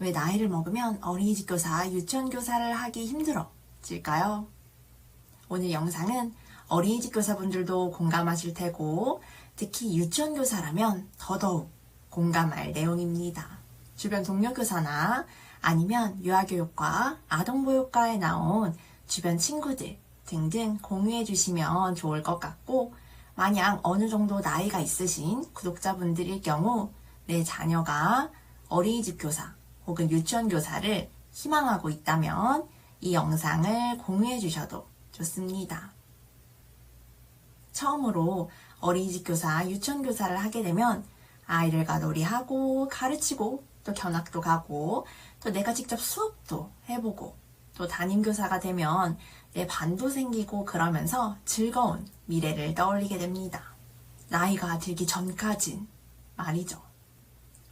왜 나이를 먹으면 어린이집 교사, 유치원 교사를 하기 힘들어질까요? 오늘 영상은 어린이집 교사분들도 공감하실 테고 특히 유치원 교사라면 더더욱 공감할 내용입니다. 주변 동료 교사나 아니면 유아교육과 아동보육과에 나온 주변 친구들 등등 공유해 주시면 좋을 것 같고, 만약 어느 정도 나이가 있으신 구독자분들일 경우 내 자녀가 어린이집 교사 혹은 유치원 교사를 희망하고 있다면 이 영상을 공유해 주셔도 좋습니다. 처음으로 어린이집 교사, 유치원 교사를 하게 되면 아이들과 놀이하고 가르치고 또 견학도 가고 또 내가 직접 수업도 해보고 또 담임교사가 되면 내 반도 생기고 그러면서 즐거운 미래를 떠올리게 됩니다. 나이가 들기 전까진 말이죠.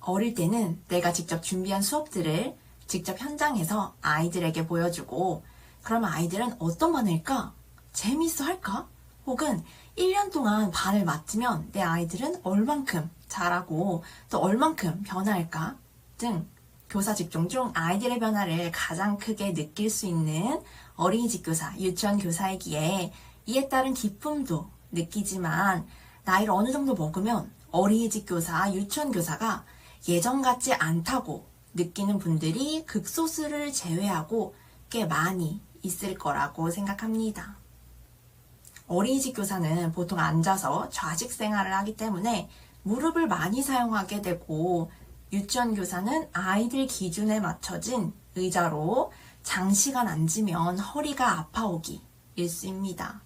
어릴 때는 내가 직접 준비한 수업들을 직접 현장에서 아이들에게 보여주고, 그러면 아이들은 어떤 반일까? 재밌어 할까? 혹은 1년 동안 반을 맡으면 내 아이들은 얼만큼 잘하고 또 얼만큼 변화할까? 등 교사 직종 중 아이들의 변화를 가장 크게 느낄 수 있는 어린이집 교사, 유치원 교사이기에 이에 따른 기쁨도 느끼지만, 나이를 어느 정도 먹으면 어린이집 교사, 유치원 교사가 예전 같지 않다고 느끼는 분들이 극소수를 제외하고 꽤 많이 있을 거라고 생각합니다. 어린이집 교사는 보통 앉아서 좌식 생활을 하기 때문에 무릎을 많이 사용하게 되고, 유치원 교사는 아이들 기준에 맞춰진 의자로 장시간 앉으면 허리가 아파오기 일쑤입니다.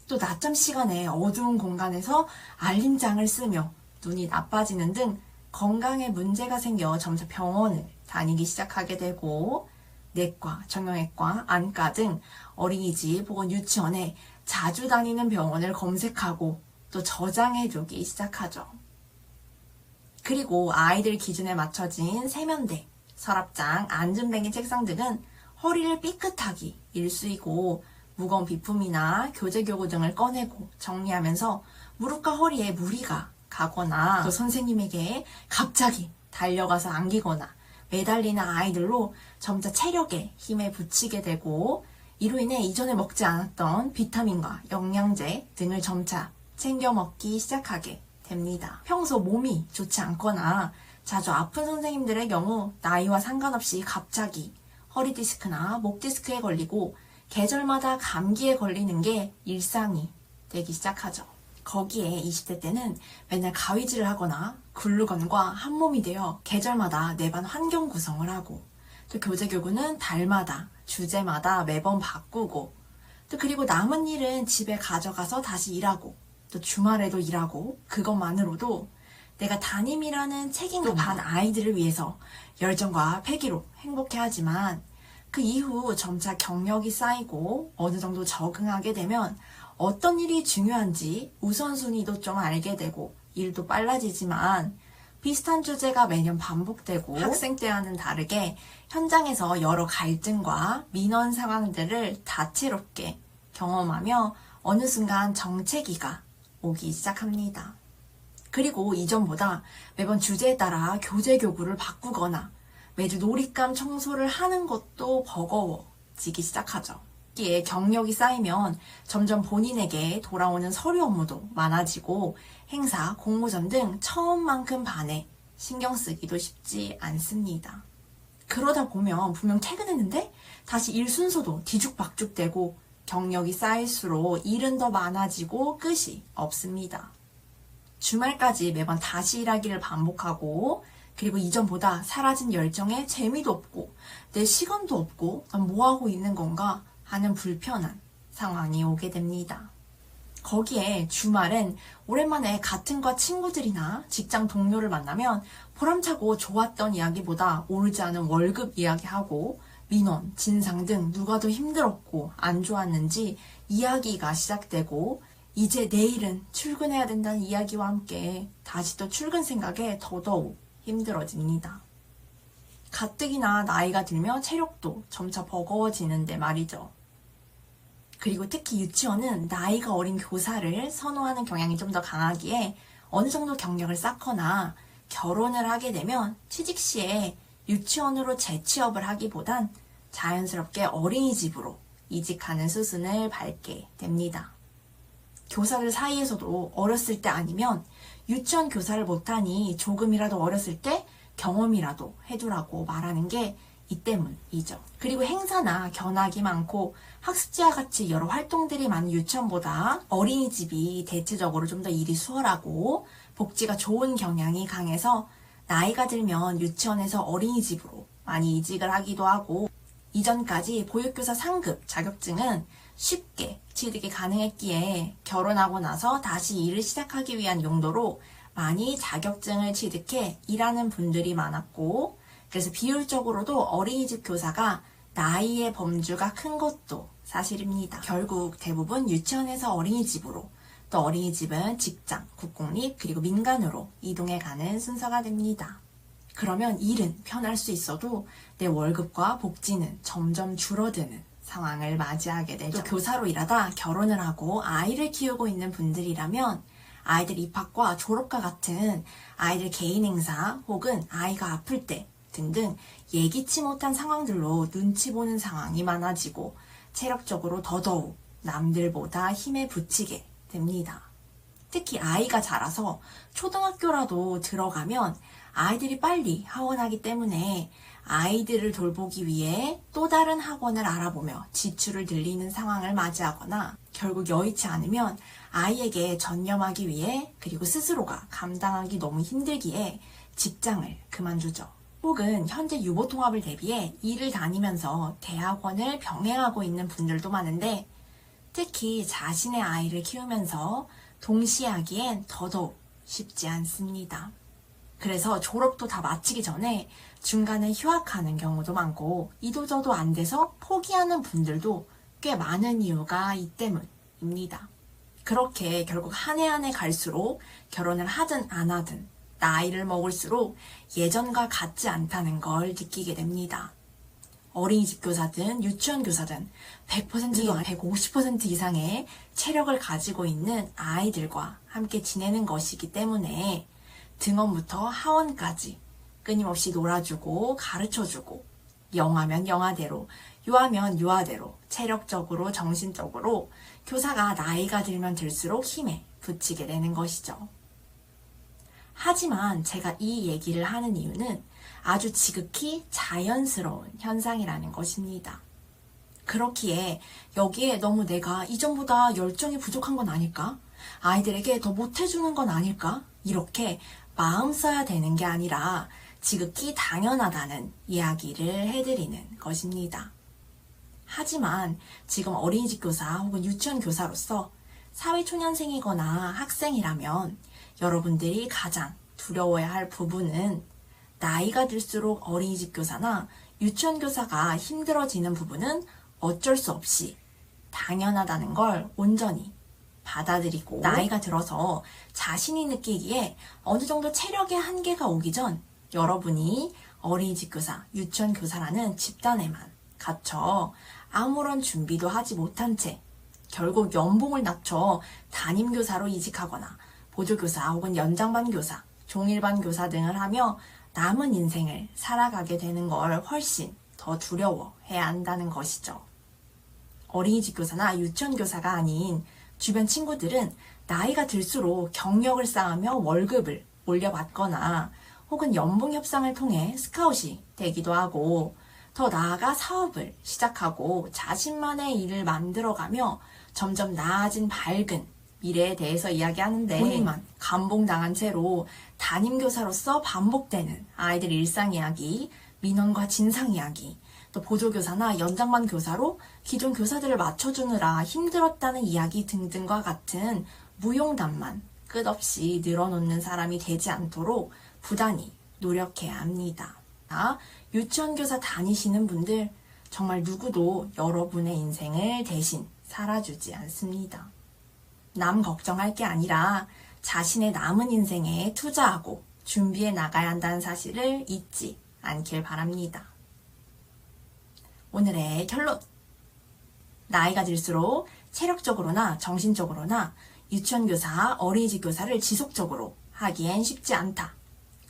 또 낮잠 시간에 어두운 공간에서 알림장을 쓰며 눈이 나빠지는 등 건강에 문제가 생겨 점차 병원을 다니기 시작하게 되고, 내과, 정형외과, 안과 등 어린이집 혹은 유치원에 자주 다니는 병원을 검색하고 또 저장해두기 시작하죠. 그리고 아이들 기준에 맞춰진 세면대, 서랍장, 앉은뱅이 책상 등은 허리를 삐끗하기 일쑤이고, 무거운 비품이나 교재교구 등을 꺼내고 정리하면서 무릎과 허리에 무리가 가거나 또 선생님에게 갑자기 달려가서 안기거나 매달리는 아이들로 점차 체력에 힘에 부치게 되고, 이로 인해 이전에 먹지 않았던 비타민과 영양제 등을 점차 챙겨 먹기 시작하게 됩니다. 평소 몸이 좋지 않거나 자주 아픈 선생님들의 경우 나이와 상관없이 갑자기 허리 디스크나 목 디스크에 걸리고 계절마다 감기에 걸리는 게 일상이 되기 시작하죠. 거기에 20대 때는 맨날 가위질을 하거나 글루건과 한몸이 되어 계절마다 내 반 환경 구성을 하고, 또 교재교구는 달마다 주제마다 매번 바꾸고, 또 그리고 남은 일은 집에 가져가서 다시 일하고 또 주말에도 일하고, 그것만으로도 내가 담임이라는 책임감 반 아이들을 위해서 열정과 패기로 행복해하지만, 그 이후 점차 경력이 쌓이고 어느 정도 적응하게 되면 어떤 일이 중요한지 우선순위도 좀 알게 되고 일도 빨라지지만, 비슷한 주제가 매년 반복되고 학생 때와는 다르게 현장에서 여러 갈등과 민원 상황들을 다채롭게 경험하며 어느 순간 정체기가 오기 시작합니다. 그리고 이전보다 매번 주제에 따라 교재교구를 바꾸거나 매주 놀잇감 청소를 하는 것도 버거워지기 시작하죠. 여기에 경력이 쌓이면 점점 본인에게 돌아오는 서류 업무도 많아지고 행사, 공모전 등 처음만큼 반에 신경 쓰기도 쉽지 않습니다. 그러다 보면 분명 퇴근했는데 다시 일 순서도 뒤죽박죽되고 경력이 쌓일수록 일은 더 많아지고 끝이 없습니다. 주말까지 매번 다시 일하기를 반복하고, 그리고 이전보다 사라진 열정에 재미도 없고 내 시간도 없고 난 뭐하고 있는 건가 하는 불편한 상황이 오게 됩니다. 거기에 주말엔 오랜만에 같은 과 친구들이나 직장 동료를 만나면 보람차고 좋았던 이야기보다 오르지 않은 월급 이야기하고 민원, 진상 등 누가 더 힘들었고 안 좋았는지 이야기가 시작되고, 이제 내일은 출근해야 된다는 이야기와 함께 다시 또 출근 생각에 더더욱 힘들어집니다. 가뜩이나 나이가 들며 체력도 점차 버거워지는데 말이죠. 그리고 특히 유치원은 나이가 어린 교사를 선호하는 경향이 좀 더 강하기에 어느 정도 경력을 쌓거나 결혼을 하게 되면 취직 시에 유치원으로 재취업을 하기보단 자연스럽게 어린이집으로 이직하는 수순을 밟게 됩니다. 교사들 사이에서도 어렸을 때 아니면 유치원 교사를 못하니 조금이라도 어렸을 때 경험이라도 해두라고 말하는 게 이 때문이죠. 그리고 행사나 견학이 많고 학습지와 같이 여러 활동들이 많은 유치원보다 어린이집이 대체적으로 좀 더 일이 수월하고 복지가 좋은 경향이 강해서 나이가 들면 유치원에서 어린이집으로 많이 이직을 하기도 하고, 이전까지 보육교사 상급 자격증은 쉽게 취득이 가능했기에 결혼하고 나서 다시 일을 시작하기 위한 용도로 많이 자격증을 취득해 일하는 분들이 많았고, 그래서 비율적으로도 어린이집 교사가 나이의 범주가 큰 것도 사실입니다. 결국 대부분 유치원에서 어린이집으로, 또 어린이집은 직장, 국공립, 그리고 민간으로 이동해가는 순서가 됩니다. 그러면 일은 편할 수 있어도 내 월급과 복지는 점점 줄어드는 상황을 맞이하게 되죠. 또 교사로 일하다 결혼을 하고 아이를 키우고 있는 분들이라면 아이들 입학과 졸업과 같은 아이들 개인 행사 혹은 아이가 아플 때 등등 예기치 못한 상황들로 눈치 보는 상황이 많아지고 체력적으로 더더욱 남들보다 힘에 부치게 됩니다. 특히 아이가 자라서 초등학교라도 들어가면 아이들이 빨리 하원하기 때문에 아이들을 돌보기 위해 또 다른 학원을 알아보며 지출을 들리는 상황을 맞이하거나, 결국 여의치 않으면 아이에게 전념하기 위해, 그리고 스스로가 감당하기 너무 힘들기에 직장을 그만두죠. 혹은 현재 유보통합을 대비해 일을 다니면서 대학원을 병행하고 있는 분들도 많은데, 특히 자신의 아이를 키우면서 동시에 하기엔 더더욱 쉽지 않습니다. 그래서 졸업도 다 마치기 전에 중간에 휴학하는 경우도 많고, 이도저도 안 돼서 포기하는 분들도 꽤 많은 이유가 이 때문입니다. 그렇게 결국 한 해 한 해 갈수록 결혼을 하든 안 하든 나이를 먹을수록 예전과 같지 않다는 걸 느끼게 됩니다. 어린이집 교사든 유치원 교사든 100%도 아니 150% 이상의 체력을 가지고 있는 아이들과 함께 지내는 것이기 때문에 등원부터 하원까지 끊임없이 놀아주고 가르쳐주고, 영하면 영하대로, 유하면 유하대로 체력적으로 정신적으로 교사가 나이가 들면 들수록 힘에 부치게 되는 것이죠. 하지만 제가 이 얘기를 하는 이유는 아주 지극히 자연스러운 현상이라는 것입니다. 그렇기에 여기에 너무 내가 이전보다 열정이 부족한 건 아닐까? 아이들에게 더 못해주는 건 아닐까? 이렇게 마음 써야 되는 게 아니라 지극히 당연하다는 이야기를 해드리는 것입니다. 하지만 지금 어린이집 교사 혹은 유치원 교사로서 사회초년생이거나 학생이라면 여러분들이 가장 두려워야 할 부분은 나이가 들수록 어린이집 교사나 유치원 교사가 힘들어지는 부분은 어쩔 수 없이 당연하다는 걸 온전히 받아들이고, 나이가 들어서 자신이 느끼기에 어느 정도 체력의 한계가 오기 전 여러분이 어린이집 교사, 유치원 교사라는 집단에만 갇혀 아무런 준비도 하지 못한 채 결국 연봉을 낮춰 담임교사로 이직하거나 보조교사 혹은 연장반 교사, 종일반 교사 등을 하며 남은 인생을 살아가게 되는 걸 훨씬 더 두려워해야 한다는 것이죠. 어린이집 교사나 유치원 교사가 아닌 주변 친구들은 나이가 들수록 경력을 쌓으며 월급을 올려받거나 혹은 연봉 협상을 통해 스카웃이 되기도 하고, 더 나아가 사업을 시작하고 자신만의 일을 만들어가며 점점 나아진 밝은 미래에 대해서 이야기하는데, 본인만 감봉당한 채로 담임교사로서 반복되는 아이들 일상 이야기, 민원과 진상 이야기, 또 보조교사나 연장반 교사로 기존 교사들을 맞춰주느라 힘들었다는 이야기 등등과 같은 무용담만 끝없이 늘어놓는 사람이 되지 않도록 부단히 노력해야 합니다. 유치원 교사 다니시는 분들, 정말 누구도 여러분의 인생을 대신 살아주지 않습니다. 남 걱정할 게 아니라 자신의 남은 인생에 투자하고 준비해 나가야 한다는 사실을 잊지 않길 바랍니다. 오늘의 결론. 나이가 들수록 체력적으로나 정신적으로나 유치원 교사, 어린이집 교사를 지속적으로 하기엔 쉽지 않다.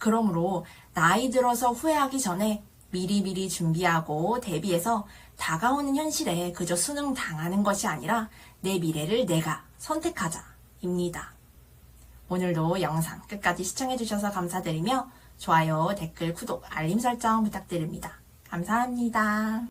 그러므로 나이 들어서 후회하기 전에 미리미리 준비하고 대비해서 다가오는 현실에 그저 순응당하는 것이 아니라 내 미래를 내가 선택하자입니다. 오늘도 영상 끝까지 시청해주셔서 감사드리며 좋아요, 댓글, 구독, 알림 설정 부탁드립니다. 감사합니다.